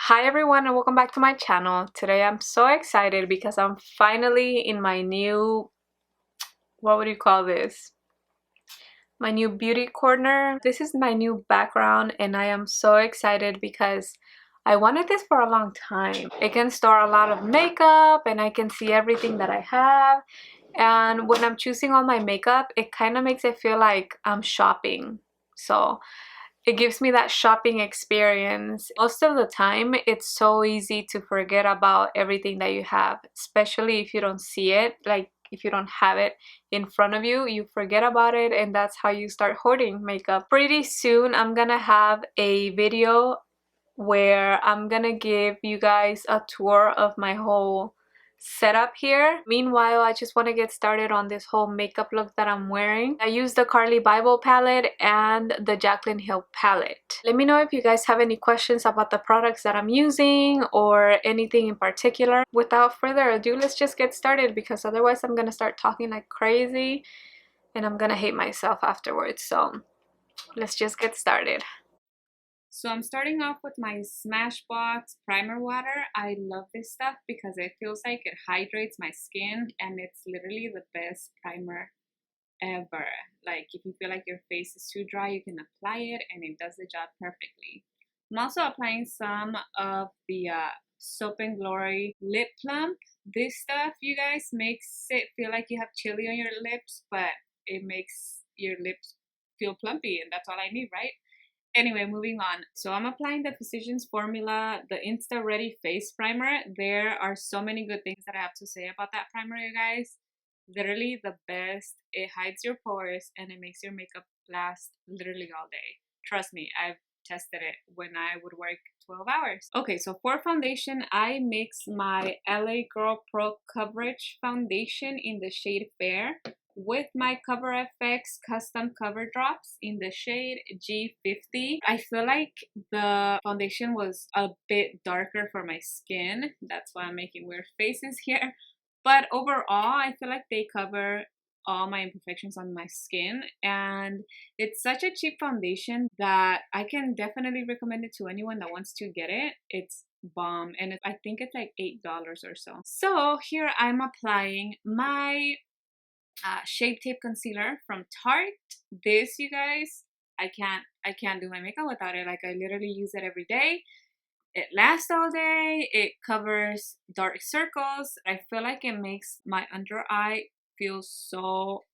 Hi everyone and welcome back to my channel. Today I'm so excited because I'm finally in my new, what would you call this? My new beauty corner. This is my new background and I am so excited because I wanted this for a long time. It can store a lot of makeup and I can see everything that I have. And when I'm choosing all my makeup, it kind of makes it feel like I'm shopping. So it gives me that shopping experience. Most of the time, it's so easy to forget about everything that you have, especially if you don't see it. Like if you don't have it in front of you, you forget about it, and that's how you start hoarding makeup. Pretty soon, I'm gonna have a video where I'm gonna give you guys a tour of my whole setup here. Meanwhile, I just want to get started on this whole makeup look that I'm wearing. I use the Carly Bible palette and the Jaclyn Hill palette. Let me know if you guys have any questions about the products that I'm using or anything in particular. Without further ado, let's just get started because otherwise I'm gonna start talking like crazy and I'm gonna hate myself afterwards. So let's just get started. So I'm starting off with my Smashbox primer water. I love this stuff because it feels like it hydrates my skin and it's literally the best primer ever. Like if you feel like your face is too dry, you can apply it and it does the job perfectly. I'm also applying some of the Soap and Glory Lip Plump. This stuff, you guys, makes it feel like you have chili on your lips, but it makes your lips feel plumpy and that's all I need, right? Anyway, moving on. So I'm applying the Physicians Formula, the Insta Ready Face Primer. There are so many good things that I have to say about that primer, you guys. Literally the best. It hides your pores and it makes your makeup last literally all day. Trust me, I've tested it when I would work 12 hours. Okay, so for foundation, I mix my LA Girl Pro Coverage Foundation in the shade Fair with my Cover FX custom cover drops in the shade G50. I feel like the foundation was a bit darker for my skin. That's why I'm making weird faces here. But overall, I feel like they cover all my imperfections on my skin, and it's such a cheap foundation that I can definitely recommend it to anyone that wants to get it. It's bomb, and I think it's like $8 or so. So here I'm applying my Shape Tape Concealer from Tarte. This, you guys, I can't do my makeup without it. Like I literally use it every day. It lasts all day. It covers dark circles. I feel like it makes my under eye feel so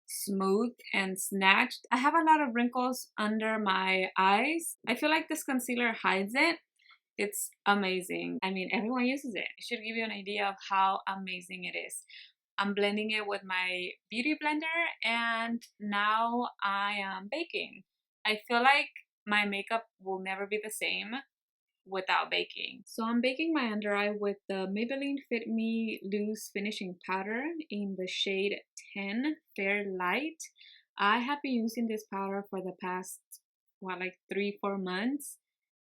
smooth and snatched. I have a lot of wrinkles under my eyes. I feel like this concealer hides it. It's amazing. I mean, everyone uses it. It should give you an idea of how amazing it is. I'm blending it with my beauty blender and now I am baking. I feel like my makeup will never be the same without baking. So I'm baking my under eye with the Maybelline Fit Me Loose Finishing Powder in the shade 10 Fair Light. I have been using this powder for the past, like 3-4 months.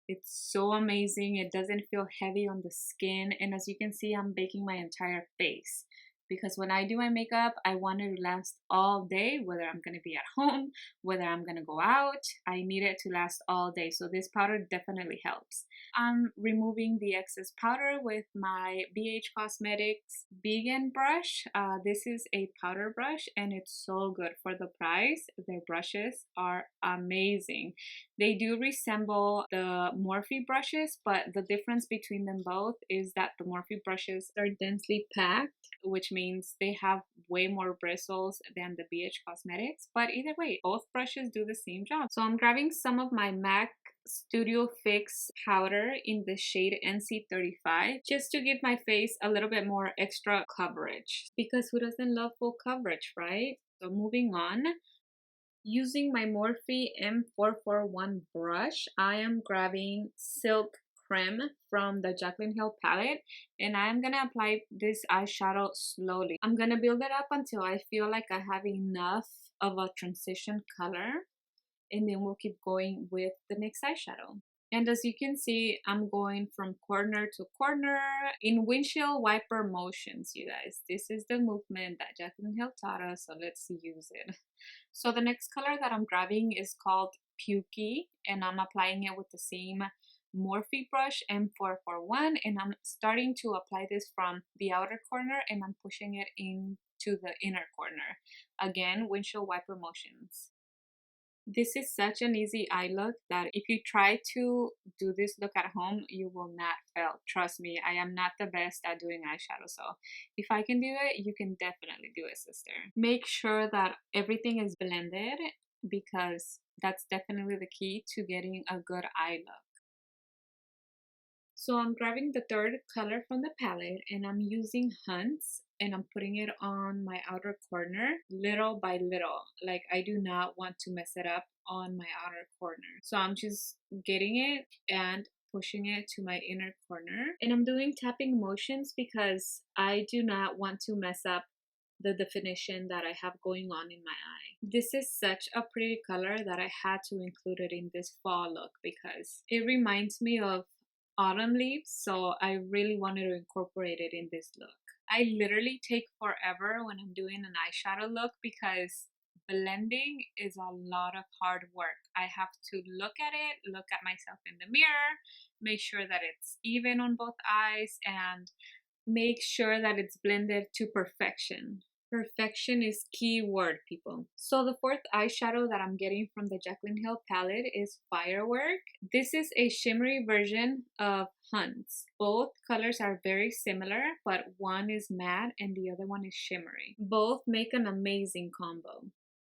It's so amazing. It doesn't feel heavy on the skin. And as you can see, I'm baking my entire face. Because when I do my makeup, I want it to last all day, whether I'm going to be at home, whether I'm going to go out. I need it to last all day. So this powder definitely helps. I'm removing the excess powder with my BH Cosmetics Vegan brush. This is a powder brush and it's so good for the price. Their brushes are amazing. They do resemble the Morphe brushes, but the difference between them both is that the Morphe brushes are densely packed, which means they have way more bristles than the BH Cosmetics. But either way, both brushes do the same job. So I'm grabbing some of my MAC Studio Fix powder in the shade NC35 just to give my face a little bit more extra coverage. Because who doesn't love full coverage, right? So moving on. Using my Morphe M441 brush, I am grabbing Silk Creme from the Jaclyn Hill palette and I'm gonna apply this eyeshadow slowly. I'm gonna build it up until I feel like I have enough of a transition color and then we'll keep going with the next eyeshadow. And as you can see, I'm going from corner to corner in windshield wiper motions, you guys. This is the movement that Jaclyn Hill taught us, so let's use it. So the next color that I'm grabbing is called Pukey, and I'm applying it with the same Morphe brush M441, and I'm starting to apply this from the outer corner and I'm pushing it into the inner corner. Again, windshield wiper motions. This is such an easy eye look that if you try to do this look at home, you will not fail. Trust me, I am not the best at doing eyeshadow, so if I can do it, you can definitely do it, sister. Make sure that everything is blended because that's definitely the key to getting a good eye look. So I'm grabbing the third color from the palette and I'm using Hunts and I'm putting it on my outer corner little by little. Like I do not want to mess it up on my outer corner. So I'm just getting it and pushing it to my inner corner. And I'm doing tapping motions because I do not want to mess up the definition that I have going on in my eye. This is such a pretty color that I had to include it in this fall look because it reminds me of autumn leaves, so I really wanted to incorporate it in this look. I literally take forever when I'm doing an eyeshadow look because blending is a lot of hard work. I have to look at it, look at myself in the mirror, make sure that it's even on both eyes, and make sure that it's blended to perfection. Perfection is key word, people. So the fourth eyeshadow that I'm getting from the Jaclyn Hill palette is Firework. This is a shimmery version of Hunts. Both colors are very similar, but one is matte and the other one is shimmery. Both make an amazing combo.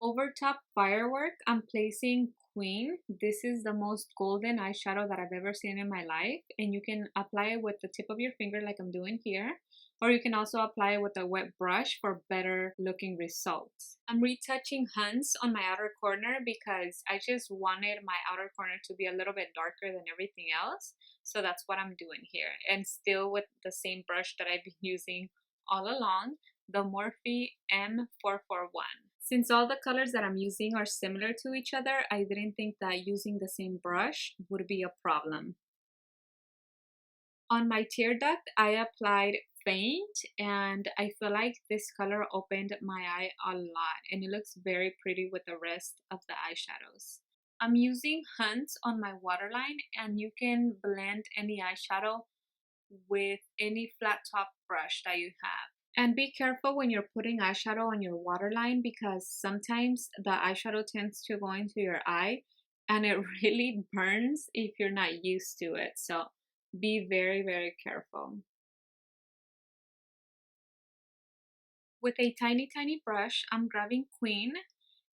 Over top Firework, I'm placing Queen. This is the most golden eyeshadow that I've ever seen in my life, and you can apply it with the tip of your finger like I'm doing here, or you can also apply it with a wet brush for better looking results. I'm retouching Hunts on my outer corner because I just wanted my outer corner to be a little bit darker than everything else, so that's what I'm doing here, and still with the same brush that I've been using all along, the Morphe M441. Since all the colors that I'm using are similar to each other, I didn't think that using the same brush would be a problem. On my tear duct, I applied Faint, and I feel like this color opened my eye a lot, and it looks very pretty with the rest of the eyeshadows. I'm using Hunts on my waterline, and you can blend any eyeshadow with any flat top brush that you have. And be careful when you're putting eyeshadow on your waterline because sometimes the eyeshadow tends to go into your eye and it really burns if you're not used to it. So be very, very careful. With a tiny, tiny brush, I'm grabbing Queen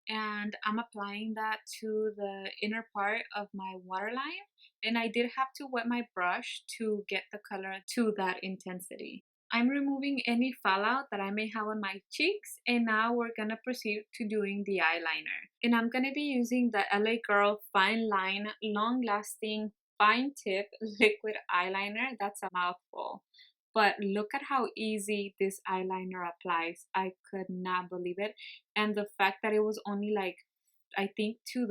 and I'm applying that to the inner part of my waterline. And I did have to wet my brush to get the color to that intensity. I'm removing any fallout that I may have on my cheeks, and now we're gonna proceed to doing the eyeliner. And I'm gonna be using the LA Girl Fine Line Long Lasting Fine Tip Liquid Eyeliner. That's a mouthful. But look at how easy this eyeliner applies. I could not believe it. And the fact that it was only like, I think $2,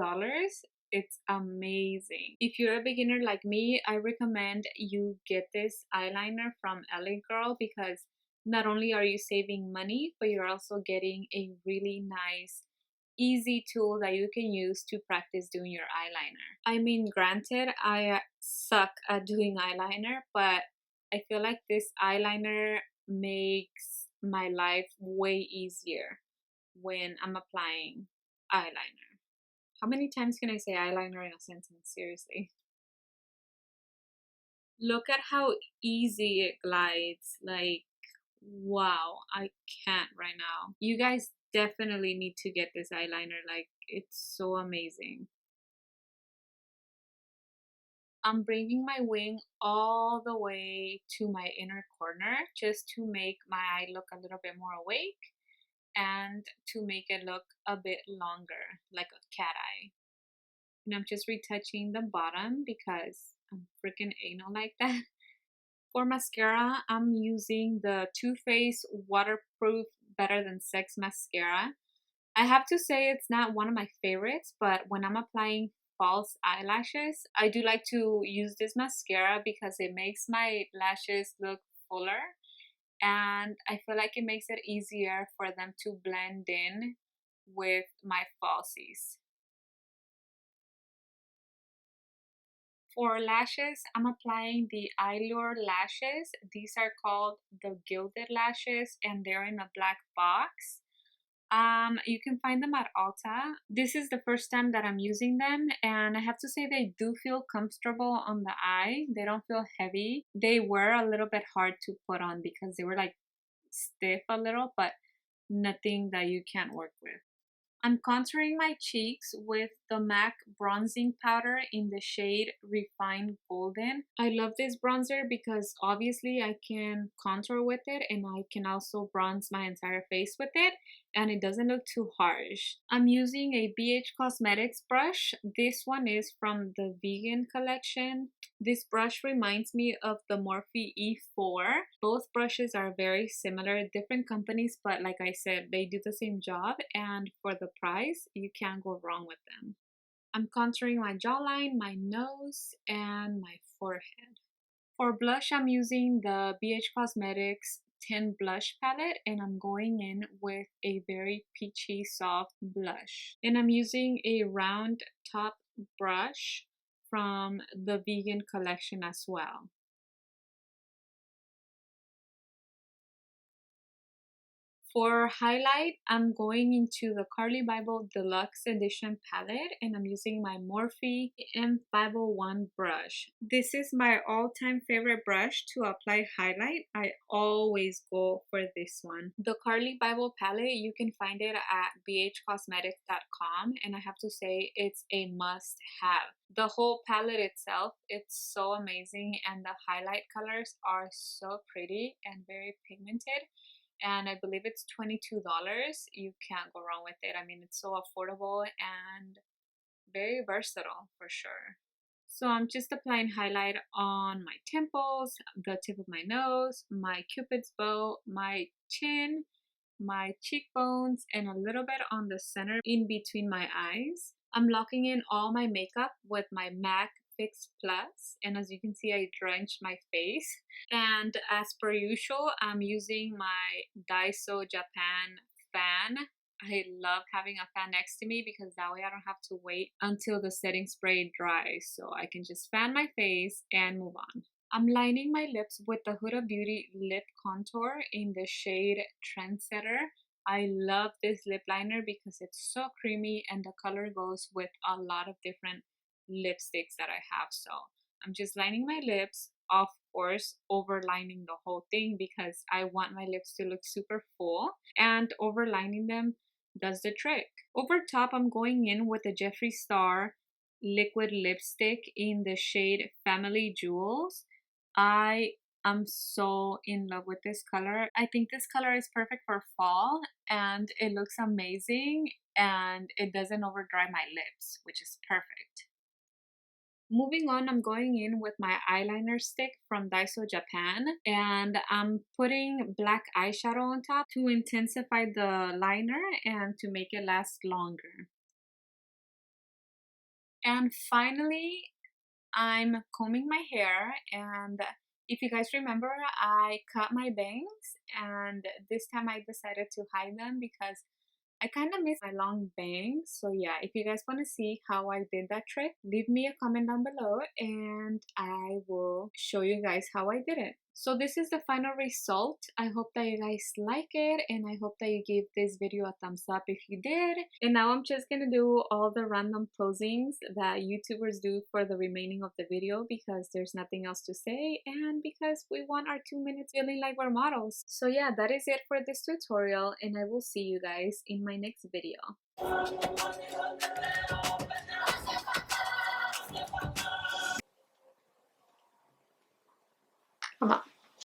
it's amazing. If you're a beginner like me, I recommend you get this eyeliner from LA Girl because not only are you saving money, but you're also getting a really nice, easy tool that you can use to practice doing your eyeliner. I mean, granted, I suck at doing eyeliner, but I feel like this eyeliner makes my life way easier when I'm applying eyeliner. How many times can I say eyeliner in a sentence? Seriously. Look at how easy it glides. Like, wow, I can't right now. You guys definitely need to get this eyeliner. Like, it's so amazing. I'm bringing my wing all the way to my inner corner just to make my eye look a little bit more awake and to make it look a bit longer, like a cat eye. And I'm just retouching the bottom because I'm freaking anal like that. For mascara, I'm using the Too Faced Waterproof Better Than Sex Mascara. I have to say it's not one of my favorites, but when I'm applying false eyelashes, I do like to use this mascara because it makes my lashes look fuller and I feel like it makes it easier for them to blend in with my falsies. For lashes, I'm applying the EyeLure lashes. These are called the Gilded Lashes and they're in a black box. You can find them at Ulta. This is the first time that I'm using them and I have to say they do feel comfortable on the eye. They don't feel heavy. They were a little bit hard to put on because they were like stiff a little, but nothing that you can't work with. I'm contouring my cheeks with the MAC bronzing powder in the shade Refined Golden. I love this bronzer because obviously I can contour with it and I can also bronze my entire face with it and it doesn't look too harsh. I'm using a BH Cosmetics brush. This one is from the vegan collection. This brush reminds me of the Morphe E4. Both brushes are very similar, different companies, but like I said, they do the same job and for the price, you can't go wrong with them. I'm contouring my jawline, my nose, and my forehead. For blush, I'm using the BH Cosmetics 10 blush palette and I'm going in with a very peachy soft blush. And I'm using a round top brush from the vegan collection as well. For highlight, I'm going into the Carli Bybel Deluxe Edition palette and I'm using my Morphe M501 brush. This is my all-time favorite brush to apply highlight. I always go for this one. The Carli Bybel palette, you can find it at bhcosmetics.com and I have to say it's a must-have. The whole palette itself, it's so amazing and the highlight colors are so pretty and very pigmented. And I believe it's $22. You can't go wrong with it. I mean, it's so affordable and very versatile for sure. So I'm just applying highlight on my temples, the tip of my nose, my cupid's bow, my chin, my cheekbones, and a little bit on the center in between my eyes. I'm locking in all my makeup with my MAC Fix Plus, and as you can see, I drenched my face. And as per usual, I'm using my Daiso Japan fan. I love having a fan next to me because that way I don't have to wait until the setting spray dries, so I can just fan my face and move on. I'm lining my lips with the Huda Beauty lip contour in the shade Trendsetter. I love this lip liner because it's so creamy and the color goes with a lot of different lipsticks that I have. So I'm just lining my lips, of course overlining the whole thing because I want my lips to look super full, and overlining them does the trick. Over top, I'm going in with a Jeffree Star liquid lipstick in the shade Family Jewels. I'm so in love with this color. I think this color is perfect for fall and it looks amazing and it doesn't overdry my lips, which is perfect. Moving on, I'm going in with my eyeliner stick from Daiso Japan and I'm putting black eyeshadow on top to intensify the liner and to make it last longer. And finally, I'm combing my hair, and if you guys remember, I cut my bangs and this time I decided to hide them because I kind of miss my long bangs. So yeah, if you guys want to see how I did that trick, leave me a comment down below and I will show you guys how I did it. So this is the final result. I hope that you guys like it and I hope that you give this video a thumbs up if you did. And now I'm just gonna do all the random closings that YouTubers do for the remaining of the video because there's nothing else to say and because we want our 2 minutes feeling like we're models. So yeah, that is it for this tutorial and I will see you guys in my next video.